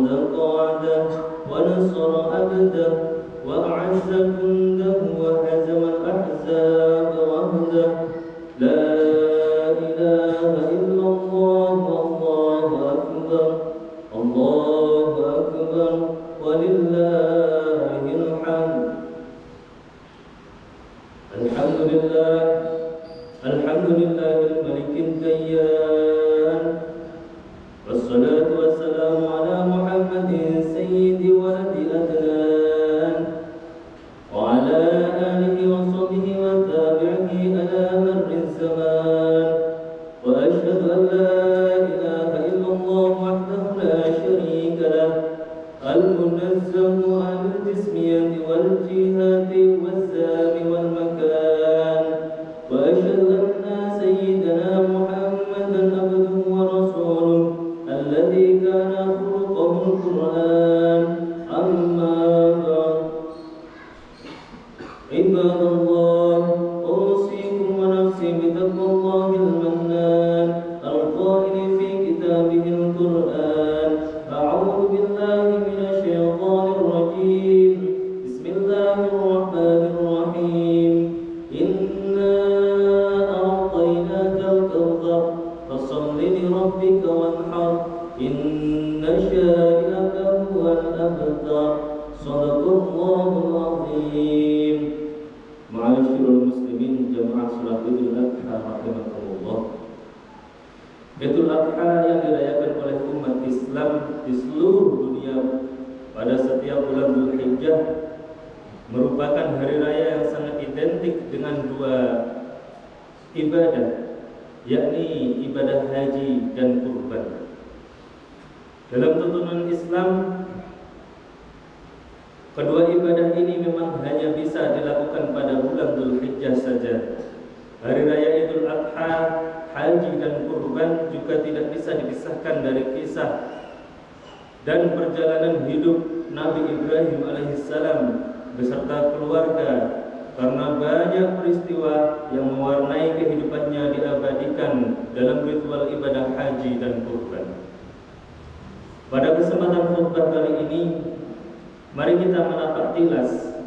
وصدق وعده ونصر عبده وأعز جنده وهزم الأحزاب وحده لا إله إلا الله والله أكبر الله أكبر ولله الحمد الحمد لله الملك الديان والصلاة والسلام على محمد سيد ولد أدنان وعلى آله وصحبه وتابعه على مر الزمان وأشهد أن لا إله إلا الله وحده لا شريك له المنزه عن الجسمية والجهات والزام والمكان وأشهد أن سيدنا محمدا عبده ورسوله الذي كان خلقه القرآن أما بعد عباد الله أوصيكم ونفسي بتقوى الله المنان القائل في كتابه القرآن أعوذ بالله من الشيطان الرجيم بسم الله الرحمن الرحيم إنا أعطيناك الكوثر فصل لربك وانحر إن شانئك هو الأبتر صدق الله العظيم. Ma'asyiral muslimin jamaah salat Idul Adha rahimakumullah. Idul Adha yang dirayakan oleh umat Islam di seluruh dunia pada setiap bulan Dzulhijjah merupakan hari raya yang sangat identik dengan dua ibadah, yakni ibadah haji dan kurban. Dalam tuntunan Islam, kedua ibadah ini memang hanya bisa dilakukan pada bulan Dzulhijjah saja. Hari raya Idul Adha, haji dan kurban juga tidak bisa dipisahkan dari kisah dan perjalanan hidup Nabi Ibrahim alaihissalam beserta keluarga, karena banyak peristiwa yang mewarnai kehidupannya diabadikan dalam ritual ibadah haji dan kurban. Pada kesempatan khutbah kali ini, mari kita menapak tilas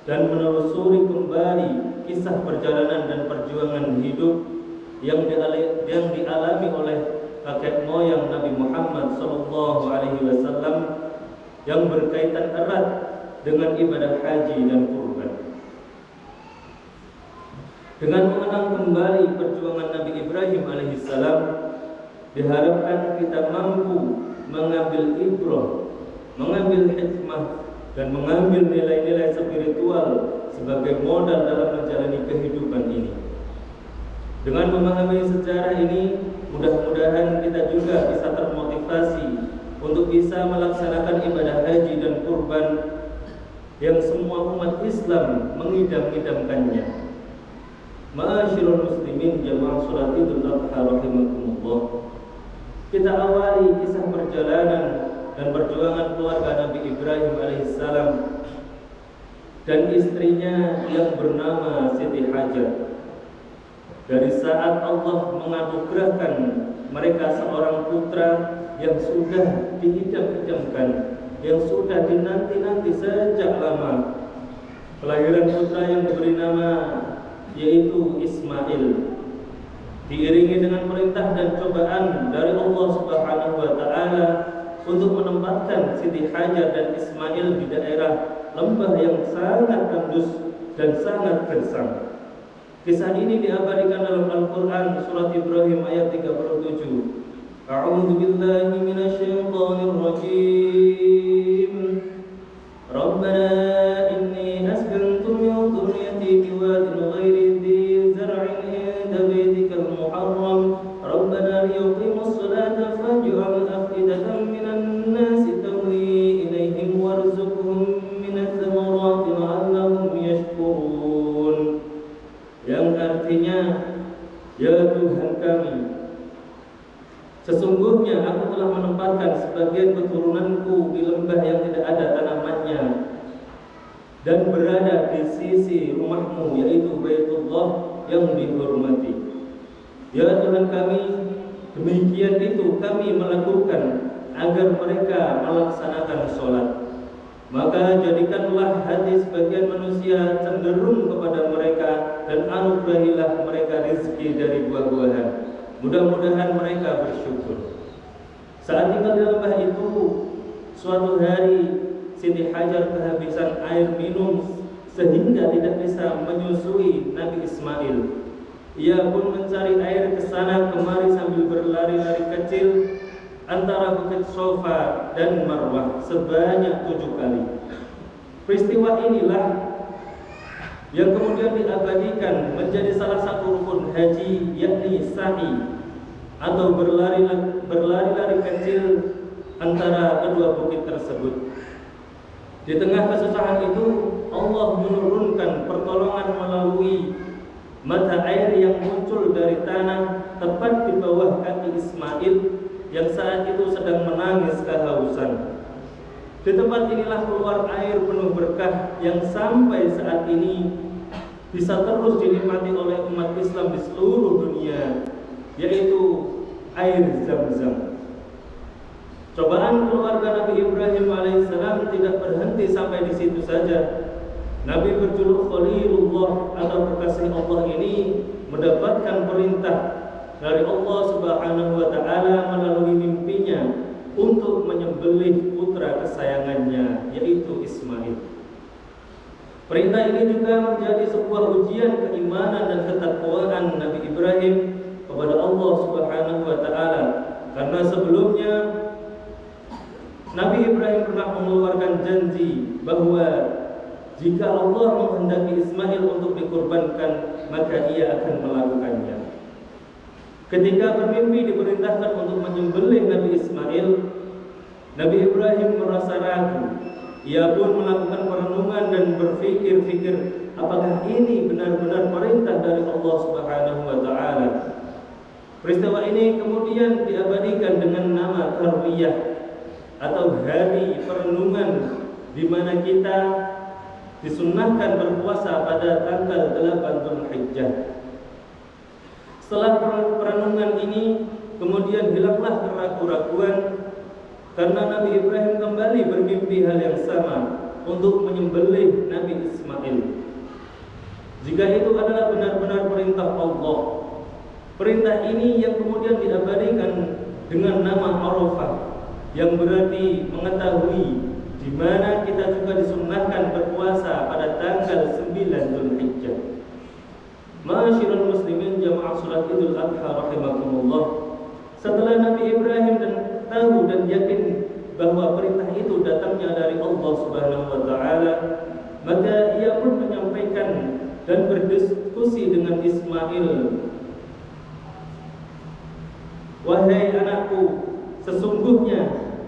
dan menelusuri kembali kisah perjalanan dan perjuangan hidup yang dialami oleh kakek moyang Nabi Muhammad SAW yang berkaitan erat dengan ibadah haji dan kurban. Dengan mengenang kembali perjuangan Nabi Ibrahim alaihissalam, diharapkan kita mampu mengambil ibrah, mengambil hikmah, dan mengambil nilai-nilai spiritual sebagai modal dalam menjalani kehidupan ini. Dengan memahami sejarah ini, mudah-mudahan kita juga bisa termotivasi untuk bisa melaksanakan ibadah haji dan kurban yang semua umat Islam mengidam-idamkannya. Ma'asyiral muslimin jamaah salat Idul Adha rahimakumullah. Kita awali kisah perjalanan dan perjuangan keluarga Nabi Ibrahim alaihissalam dan istrinya yang bernama Siti Hajar. Dari saat Allah menganugerahkan mereka seorang putra yang sudah diidam-idamkan, yang sudah dinanti-nanti sejak lama, kelahiran putra yang diberi nama yaitu Ismail, diiringi dengan perintah dan cobaan dari Allah Subhanahu wa taala untuk menempatkan Siti Hajar dan Ismail di daerah lembah yang sangat tandus dan sangat gersang. Kisah ini diabadikan dalam Al-Quran surat Ibrahim ayat 37. A'udzu billahi minasyaitonir rajim. Rabbana inni askantu min dhurriyyati biwadin ghairi dhi zar'in 'inda baitikal muharram. Rabbana liyuqimus salata faj'al af'idatan minan nasi tahwi ilaihim warzuqhum minats thamarati la'allahum yashkurun. Yang artinya, ya Tuhan kami, sesungguhnya aku telah menempatkan sebagian keturunanku di lembah yang tidak ada tanamannya dan berada di sisi rumahmu, yaitu Baitullah yang dihormati. Ya Tuhan kami, demikian itu kami melakukan agar mereka melaksanakan sholat. Maka jadikanlah hati sebagian manusia cenderung kepada mereka dan anugerahilah mereka rezeki dari buah-buahan. Mudah-mudahan mereka bersyukur. Saat tinggal di lembah itu, suatu hari Siti Hajar kehabisan air minum sehingga tidak bisa menyusui Nabi Ismail. Ia pun mencari air ke sana kemari sambil berlari-lari kecil antara Bukit Sofa dan Marwah sebanyak 7 kali. Peristiwa inilah yang kemudian diabadikan menjadi salah satu rukun haji, yakni sa'i atau berlari-lari kecil antara kedua bukit tersebut. Di tengah kesusahan itu, Allah menurunkan pertolongan melalui mata air yang muncul dari tanah tepat di bawah kaki Ismail yang saat itu sedang menangis kehausan. Di tempat inilah keluar air penuh berkah yang sampai saat ini bisa terus dinikmati oleh umat Islam di seluruh dunia, yaitu air Zam-Zam. Cobaan keluarga Nabi Ibrahim alaihissalam tidak berhenti sampai di situ saja. Nabi berjuluk Khalilullah atau kekasih Allah ini mendapatkan perintah dari Allah Subhanahu wa taala melalui mimpinya untuk menyembelih putra kesayangannya, yaitu Ismail. Perintah ini juga menjadi sebuah ujian keimanan dan ketakwaan Nabi Ibrahim kepada Allah Subhanahu wa taala, karena sebelumnya Nabi Ibrahim pernah mengeluarkan janji bahwa jika Allah menghendaki Ismail untuk dikurbankan, maka ia akan melakukannya. Ketika bermimpi diperintahkan untuk menyembelih Nabi Ismail, Nabi Ibrahim merasa ragu. Ia pun melakukan perenungan dan berpikir-pikir, apakah ini benar-benar perintah dari Allah Subhanahu wa taala. Peristiwa ini kemudian diabadikan dengan nama Tarwiyah atau hari perenungan, di mana kita disunnahkan berpuasa pada tanggal 8 Dzulhijjah. Setelah perenungan ini, kemudian hilanglah keraguan karena Nabi Ibrahim kembali bermimpi hal yang sama untuk menyembelih Nabi Ismail. Jika itu adalah benar-benar perintah Allah, perintah ini yang kemudian diabadikan dengan nama Arafah, yang berarti mengetahui, di mana kita juga disunnahkan berpuasa pada tanggal 9 Dzulhijjah. Ma'asyiral muslimin jamaah salat Idul Adha rahimakumullah. Setelah Nabi Ibrahim tahu dan yakin bahwa perintah itu datangnya dari Allah Subhanahu wa taala, maka ia pun menyampaikan dan berdiskusi dengan Ismail. Wahai anakku, sesungguhnya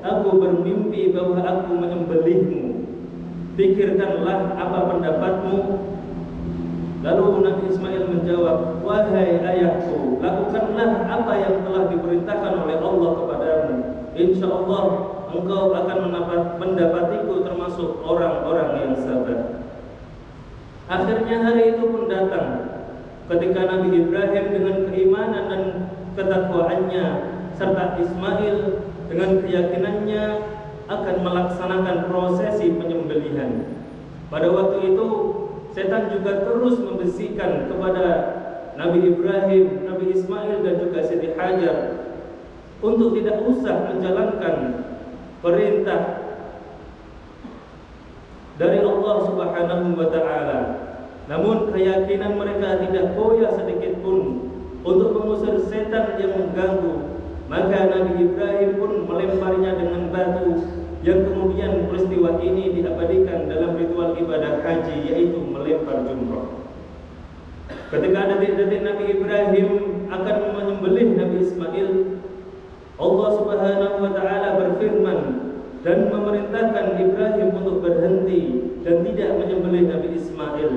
aku bermimpi bahwa aku menyembelihmu. Pikirkanlah apa pendapatmu. Lalu Nabi Ismail menjawab, wahai ayahku, lakukanlah apa yang telah diperintahkan oleh Allah kepadamu. Insya Allah engkau akan mendapatiku termasuk orang-orang yang sabar. Akhirnya hari itu pun datang, ketika Nabi Ibrahim dengan keimanan dan ketakwaannya serta Ismail dengan keyakinannya akan melaksanakan prosesi penyembelihan. Pada waktu itu setan juga terus membisikkan kepada Nabi Ibrahim, Nabi Ismail dan juga Siti Hajar untuk tidak usah menjalankan perintah dari Allah Subhanahu wa taala. Namun keyakinan mereka tidak goyah sedikit pun untuk mengusir setan yang mengganggu. Maka Nabi Ibrahim pun melemparinya dengan batu, yang kemudian peristiwa ini diabadikan dalam ritual ibadah haji, yaitu melempar jumroh. Ketika detik-detik Nabi Ibrahim akan menyembelih Nabi Ismail, Allah Subhanahu wa taala berfirman dan memerintahkan Ibrahim untuk berhenti dan tidak menyembelih Nabi Ismail.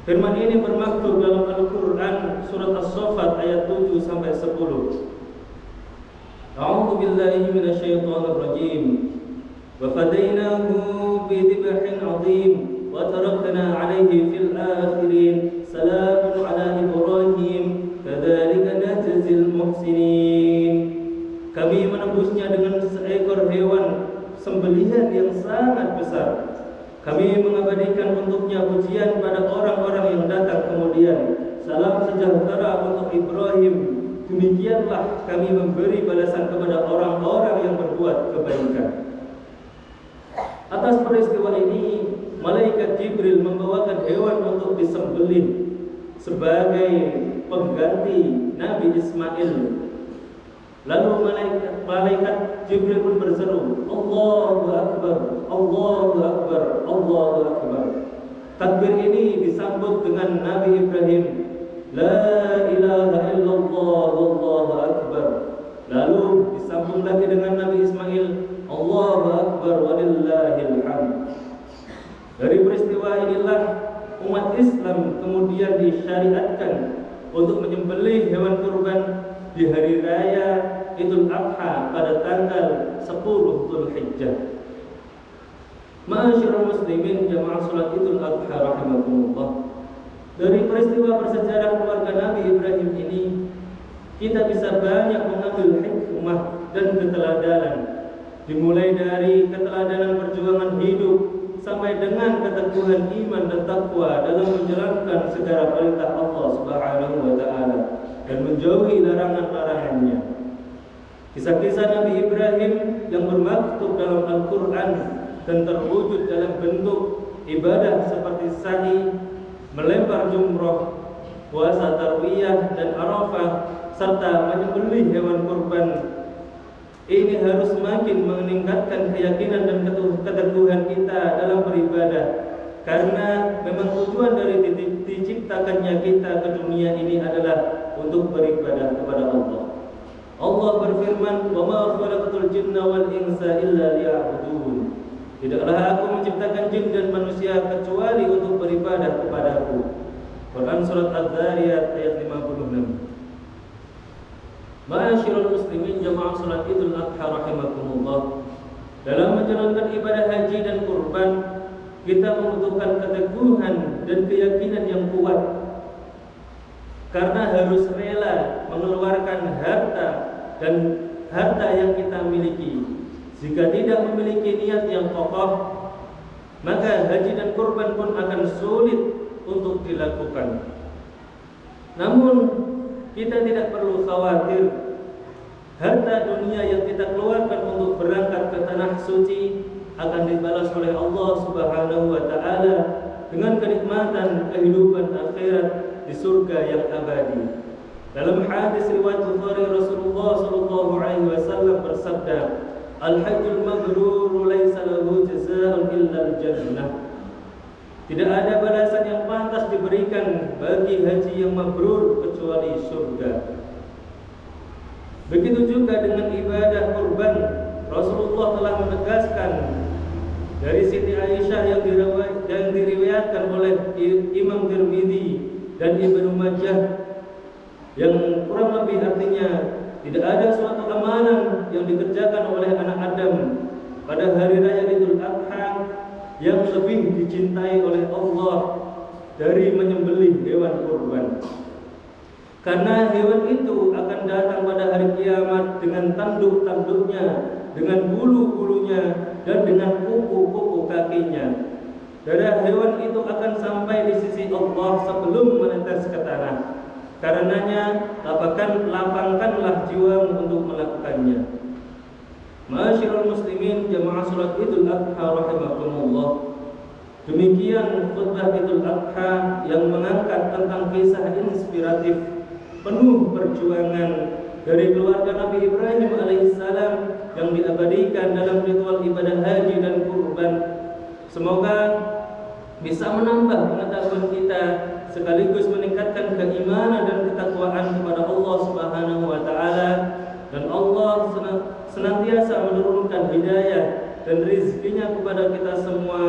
Firman ini bermaksud dalam Al-Quran surat As-Saffat ayat 7 sampai 10. A'udzu billahi minasyaitonir rajim. Wa fadainahu bi dzibhin 'adzim wa tarakna 'alaihi fil akhirin. Salamun 'ala Ibrahim kadzalika najzil muhsinin. Kami menebusnya dengan seekor hewan sembelihan yang sangat besar. Kami mengabadikan untuknya pujian pada orang-orang yang datang kemudian. Salam sejahtera untuk Ibrahim. Demikianlah kami memberi balasan kepada orang-orang yang berbuat kebaikan. Atas peristiwa ini, malaikat Jibril membawakan hewan untuk disembelih sebagai pengganti Nabi Ismail. Lalu malaikat Jibril pun berseru, Allahu Akbar, Allahu Akbar, Allahu Akbar. Takbir ini disambut dengan Nabi Ibrahim, La ilaha illallah, Allahu Akbar. Lalu disambung lagi dengan Nabi Ismail, Allahu Akbar, walillahil hamd. Dari peristiwa inilah umat Islam kemudian disyariatkan untuk menyembelih hewan kurban di hari raya Idul Adha pada tanggal 10 Dzulhijjah. Ma'asyiral muslimin jamaah salat Idul Adha rahimakumullah. Dari peristiwa bersejarah keluarga Nabi Ibrahim ini, kita bisa banyak mengambil hikmah dan keteladanan. Dimulai dari keteladanan perjuangan hidup sampai dengan keteguhan iman dan takwa dalam menjalankan segala perintah Allah Subhanahu wa taala dan menjauhi larangan-larangannya. Kisah-kisah Nabi Ibrahim yang bermaktub dalam Al-Qur'an dan terwujud dalam bentuk ibadah seperti sa'i, melempar jumroh, puasa tarwiyah dan Arafah serta menyembelih hewan kurban. Ini harus semakin meningkatkan keyakinan dan keteguhan kita dalam beribadah, karena memang tujuan dari diciptakannya kita ke dunia ini adalah untuk beribadah kepada Allah. Allah berfirman, "Wa ma khalaqatul jinna wal insa illa liya'budun." Tidaklah aku menciptakan jin dan manusia kecuali untuk beribadah kepadaku. Quran surat Az-Zariyat ayat 56. Ma'asyiral muslimin jamaah salat Idul Adha rahimakumullah. Dalam menjalankan ibadah haji dan kurban, kita membutuhkan keteguhan dan keyakinan yang kuat. Karena harus rela mengeluarkan harta dan harta yang kita miliki. Jika tidak memiliki niat yang kokoh, maka haji dan kurban pun akan sulit untuk dilakukan. Namun kita tidak perlu khawatir. Harta dunia yang kita keluarkan untuk berangkat ke tanah suci akan dibalas oleh Allah Subhanahu wa taala dengan kenikmatan kehidupan akhirat di surga yang abadi. Dalam hadis riwayat Bukhari, Rasulullah sallallahu alaihi wasallam bersabda, "Al-hajjul mabrur laisa lahu jazaa'un illa al-jannah." Tidak ada balasan yang pantas diberikan bagi haji yang mabrur kecuali surga. Begitu juga dengan ibadah kurban. Rasulullah telah menegaskan dari Siti Aisyah yang diriwayatkan oleh Imam Tirmidzi dan Ibnu Majah, yang kurang lebih artinya tidak ada suatu amalan yang dikerjakan oleh anak Adam pada hari raya Idul Adha yang lebih dicintai oleh Allah dari menyembelih hewan kurban. Karena hewan itu akan datang pada hari kiamat dengan tanduk-tanduknya, dengan bulu-bulunya, dan dengan kuku-kuku kakinya. Darah hewan itu akan sampai di sisi Allah sebelum menetes ke tanah. Karenanya, lapangkanlah jiwamu untuk melakukannya. Ma'asyiral muslimin jamaah salat Idul Adha rahimakumullah. Demikian khutbah Idul Adha yang mengangkat tentang kisah inspiratif penuh perjuangan dari keluarga Nabi Ibrahim alaihissalam yang diabadikan dalam ritual ibadah haji dan kurban. Semoga bisa menambah pengetahuan kita sekaligus meningkatkan keimanan dan ketakwaan kepada Allah Subhanahu wa taala, dan Allah senantiasa menurunkan hidayah dan rizkinya kepada kita semua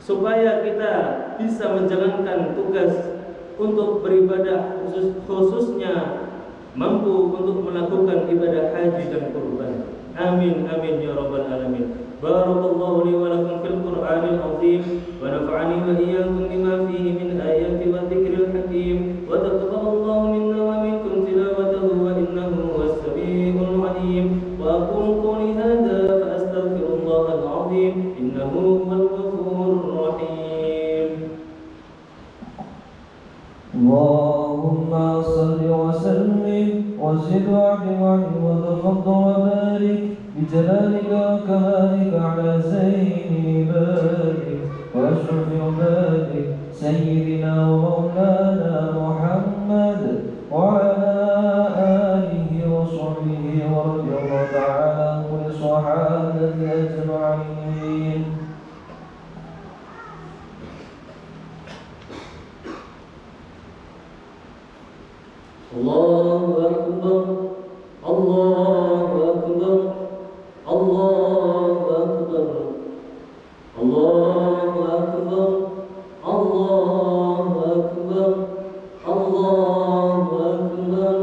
supaya kita bisa menjalankan tugas untuk beribadah, khususnya mampu untuk melakukan ibadah haji dan kurban. Amin amin ya rabbal alamin. Barakallahu li wa lakum fil Qur'anil azim wa nafa'ani wa iyyakum bima fihi min ayati wa dzikril hakim wa taqabbalallahu minna wa minkum tilawatahu wa innahu قولي هذا فأستغفر الله العظيم إنه هو الغفور الرحيم. اللهم صل وسلم وزد وعد وتفضل وبارك بجلالك وكمالك على زين عبادك وأشرف عبادك سيدنا ومولانا محمد وعلى آله وصحبه ورضي الله تعالى عن الصحابة أجمعين. الله أكبر الله أكبر الله أكبر الله أكبر الله أكبر الله أكبر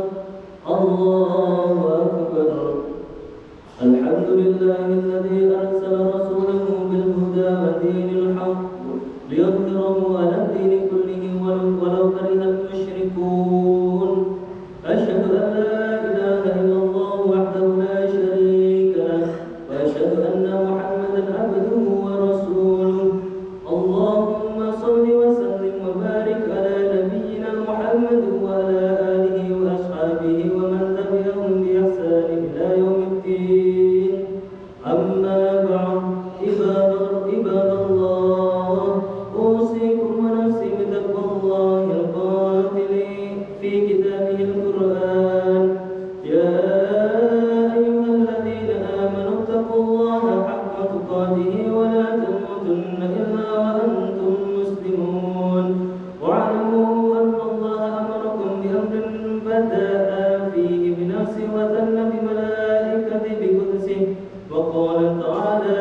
الله أكبر. الحمد لله الذي أرسل رسوله بالهدى ودين الحق ليظهره على الدين كله ولو كره المشركون. أشهد أن لا إله إلا الله وحده لا شريك له وأشهد أن محمدا عبده ورسوله. اللهم صل وسلم وبارك على نبينا محمد وعلى آله وأصحابه ومن تبعهم بإحسان إلى يوم الدين. أما بعد، عباد الله، أوصيكم ونفسي بتقوى الله القائل في كتابه القرآن: يا أيها الذين آمنوا اتقوا الله حق تقاته ولا تموتن إلا وأنتم مسلمون. واعلموا أن الله أمركم بأمر بدأ فيه بنفسه وثنى بملائكته بقدسه وقال تعالى: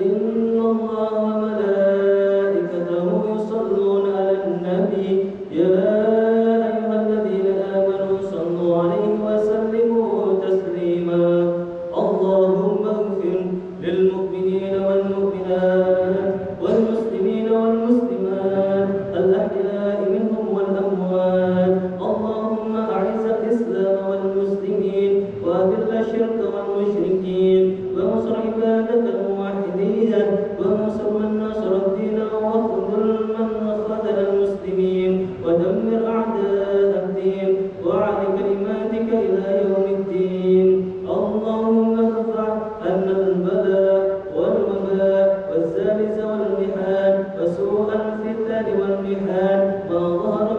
إن الله وملائكته يصلون على النبي يا أيها الذين آمنوا صلوا عليه وسلموا تسليما. اللهم اغفر للمؤمنين والمؤمنات والمسلمين والمسلمات الأحياء منهم والأموات. اللهم أعز الإسلام والمسلمين وأذل الشرك والمشركين وانصر عبادك الموحدين وانصر من نصر الدين واخذل من خذل المسلمين ودمر أعداء الدين وأعل كلماتك إلى يوم الدين. اللهم ارفع عنا البلاء والوباء والزلازل والمحن وسوء الفتن والمحن ما ظهر